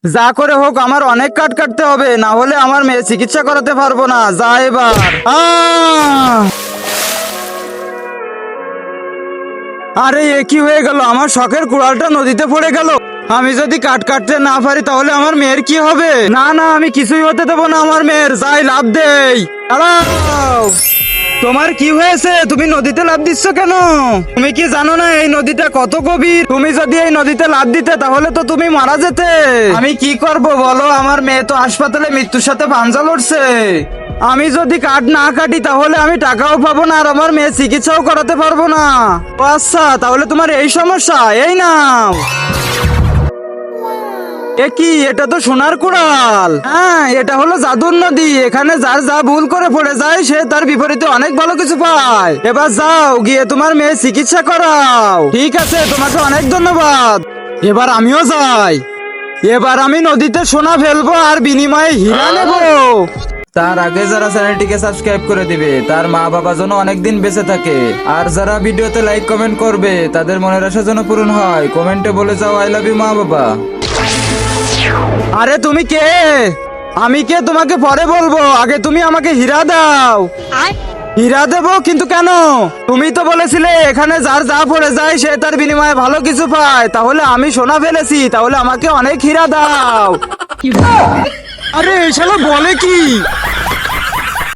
যা করে হোক আমার অনেক কাট কাটতে হবে, না হলে আমার মেয়ে চিকিৎসা করাতে পারবো না। যা এবার। আরে এ কি হয়ে গেল? আমার শখের কুড়ালটা নদীতে পড়ে গেল। আমি যদি কাট কাটতে না পারি তাহলে আমার মেয়ের কি হবে? না না, আমি কিছুই হতে দেবো না আমার মেয়ের। যাই লাভ দেই। দাঁড়াও, তোমার কি হয়েছে? তুমি নদীতে লাফ দিচ্ছ কেন? তুমি কি জানো না এই নদীটা কত গভীর? তুমি যদি এই নদীতে লাফ দিতে তাহলে তো তুমি মারা যেতে। আমি কি করব বলো? আমার মেয়ে তো হাসপাতালে মৃত্যুর সাথে পাঞ্জা লড়ছে। আমি যদি কাট না কাটি তাহলে আমি টাকাও পাবো না আর আমার মেয়ে চিকিৎসাও করাতে পারবো না। ও আচ্ছা, তাহলে তোমার এই সমস্যা। এই নাও। এ কি? এটা তো সোনার কুড়াল। হ্যাঁ, এটা হলো জাদুর নদী। এখানে যার যা ভুল করে পড়ে যায় সে তার বিপরীতে অনেক ভালো কিছু পায়। এবার যাও, গিয়ে তোমার মেয়ে চিকিৎসা করাও। ঠিক আছে, তোমাকে অনেক ধন্যবাদ। এবার আমিও যাই। এবার আমি নদীতে সোনা ফেলবো আর বিনিময়ে হীরা নেব। তার আগে যারা চ্যানেলটিকে সাবস্ক্রাইব করে দিবে তার মা বাবা যেন অনেকদিন বেঁচে থাকে, আর যারা ভিডিওতে লাইক কমেন্ট করবে তাদের মনের আশা যেন পূরণ হয়। কমেন্টে বলে যাও আই লাভ ইউ মা বাবা। আরে তুমি কে? আমি কে তোমাকে পরে বলবো, আগে তুমি আমাকে হীরা দাও। হীরা দেবো? কিন্তু কেন? তুমি তো বলেছিলে এখানে যার যা পড়ে যায় সে তার বিনিময়ে ভালো কিছু পায়। তাহলে আমি সোনা ফেলেছি, তাহলে আমাকে অনেক হীরা দাও। আরে এই শালা বলে কি?